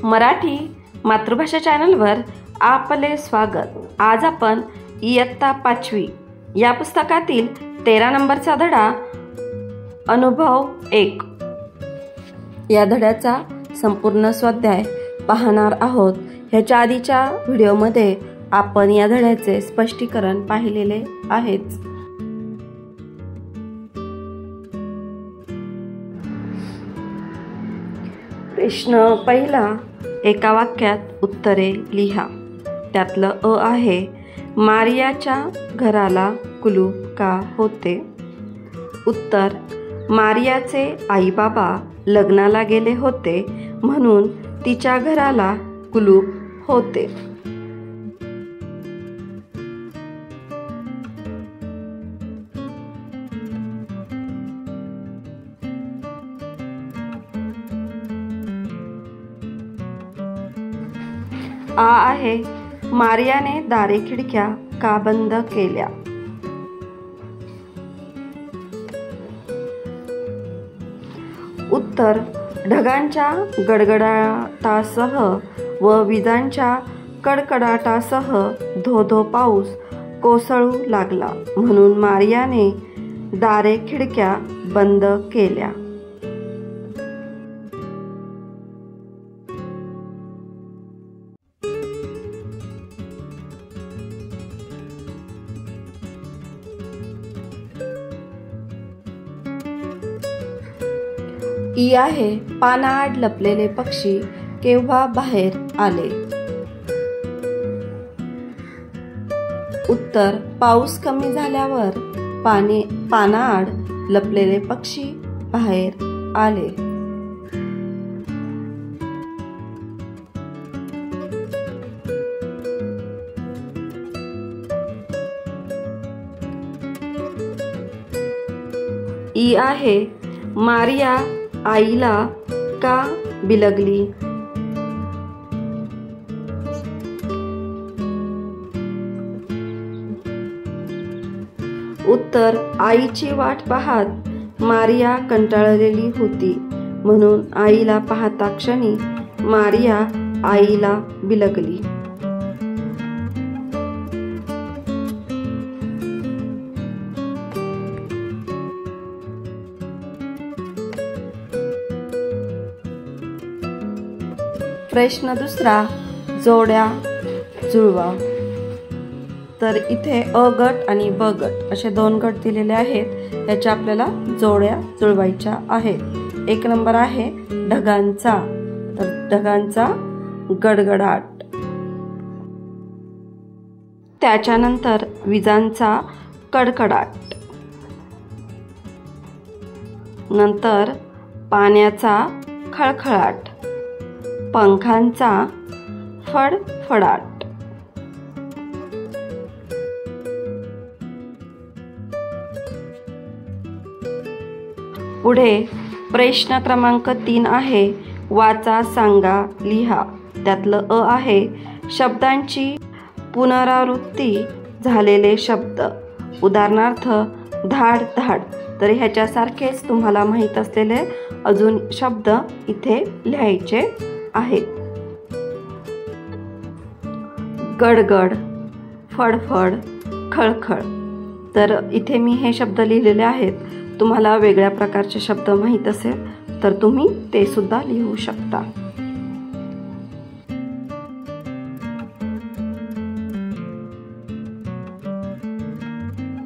मराठी मातृभाषा चॅनलवर आपले स्वागत। आज आपण इयत्ता 5वी या पुस्तकातील 13 नंबरचा धडा अनुभव 1 या धड्याचा संपूर्ण स्वाध्याय पाहणार आहोत। ह्याच्या आधीच्या व्हिडिओमध्ये आपण या धड्याचे स्पष्टीकरण पाहिलेले आहेच। प्रश्न पहिला, एका वाक्यात उत्तरे लिहा। त्यातलं अ आहे, मारियाच्या घराला कुलूप का होते? उत्तर, मारियाचे आई बाबा लग्नाला गेले होते म्हणून तिच्या घराला कुलूप होते। आ आहे, मारियाने दारे खिडक्या का बंद केल्या? उत्तर, ढगांच्या गडगडाटासह व विजांच्या कडकडाटासह धो-धो पाऊस कोसळू लागला म्हणून मारियाने दारे खिडक्या बंद केल्या। ई आहे, पानाआड लपलेले पक्षी केव्हा बाहेर आले? उत्तर, पाऊस कमी झाल्यावर पानाआड लपलेले पक्षी बाहेर आले। ई आहे, मारिया आईला का बिलगली? उत्तर, आईची वाट पाहत मारिया कंटाळलेली होती म्हणून आईला पाहता क्षणी मारिया आईला बिलगली। प्रश्न दुसरा, जोड्या जुळवा। तर इथे अ गट आणि ब गट असे 2 गट दिलेले आहेत। याच्या आपल्याला जोड्या जुळवायच्या आहेत। 1 नंबर आहे ढगांचा, तर ढगांचा गडगडाट। त्याच्यानंतर विजांचा कडकडाट, नंतर पाण्याचा खळखळाट, पंखांचा फडफडाट। पुढे प्रश्न क्रमांक 3 आहे, वाचा, सांगा, लिहा। त्यातलं अ आहे, शब्दांची पुनरावृत्ती झालेले शब्द। उदाहरणार्थ धाड धाड। तर ह्याच्यासारखेच तुम्हाला माहीत असलेले अजून शब्द इथे लिहायचे आहेत। गडगड, फडफड, खळखळ। तर इथे मी हे शब्द लिहिलेले आहेत। तुम्हाला वेगळ्या प्रकारचे शब्द माहीत असेल तर तुम्ही ते सुद्धा लिहू शकता।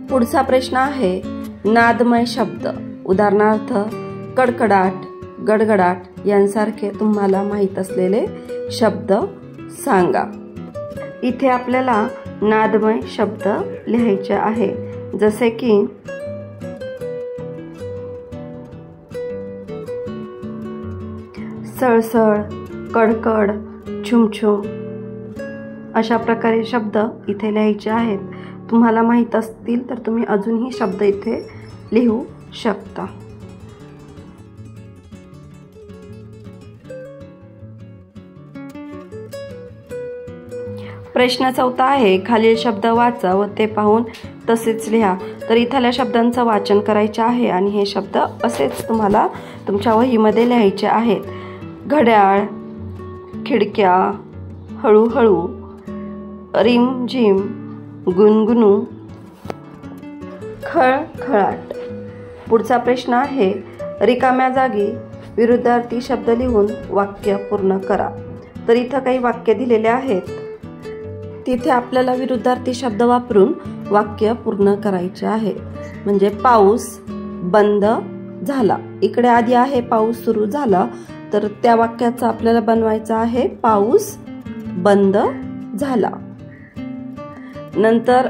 पुढचा प्रश्न आहे, नादमय शब्द। उदाहरणार्थ कडकडाट, गडगडाट यांसारखे तुम्हाला माहीत असलेले शब्द सांगा। इथे आपल्याला नादमय शब्द लिहायचे आहे, जसे की सळसळ, कडकड, छुमछुम अशा प्रकारे शब्द इथे लिहायचे आहेत। तुम्हाला माहीत असतील तर तुम्ही अजूनही शब्द इथे लिहू शकता। प्रश्न 4 आहे, खालील शब्द वाचा व ते पाहून तसेच लिहा। तर इथल्या शब्दांचं वाचन करायचे आहे आणि हे शब्द असेच तुम्हाला तुमच्या वहीमध्ये लिहायचे आहेत। घड्याळ, खिडक्या, हळूहळू, रिमझिम, गुणगुणू, खळखळाट. पुढचा प्रश्न आहे, रिकाम्या जागी विरुद्धार्थी शब्द लिहून वाक्य पूर्ण करा. तर इथं काही वाक्य दिलेले आहेत, तिथे आपल्याला विरुद्धार्थी शब्द वापरून वाक्य पूर्ण करायचे आहे. म्हणजे पाऊस बंद झाला. इकडे आधी आहे पाऊस सुरू झाला, तर त्या वाक्याचा आपल्याला बनवायचा आहे पाऊस बंद झाला. नंतर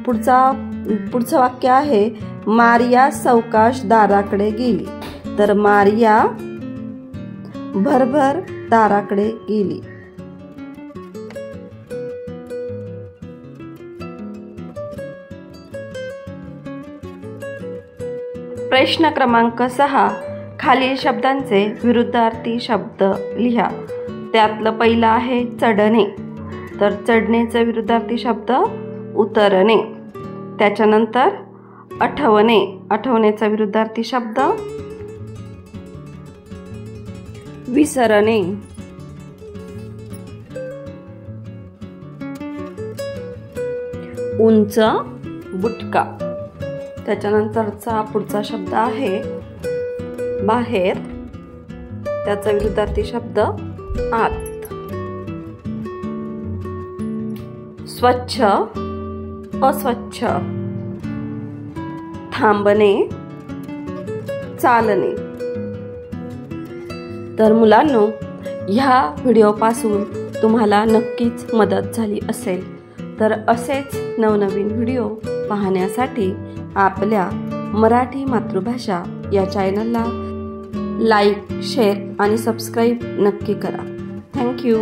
पुढचं वाक्य आहे, मारिया सावकाश दाराकडे गेली. तर मारिया भरभर दाराकडे गेली. प्रश्न क्रमांक 6, खालील शब्दांचे विरुद्धार्थी शब्द लिहा. त्यातलं पहिलं आहे चढणे. तर चढणेचा विरुद्धार्थी शब्द उतरणे. त्याच्यानंतर आठवणे. आठवणेचा विरुद्धार्थी शब्द विसरणे. उंच बुटका. त्याच्यानंतरचा पुढचा शब्द आहे बाहेर. त्याचा विरुद्धार्थी शब्द आत. स्वच्छ अस्वच्छ. थांबणे चालणे. तर मुलांनो, ह्या व्हिडिओपासून तुम्हाला नक्कीच मदत झाली असेल. तर असेच नवनवीन व्हिडिओ पाहण्यासाठी आपल्या मराठी मातृभाषा या चॅनलला लाईक, शेअर आणि सबस्क्राईब नक्की करा. थँक्यू.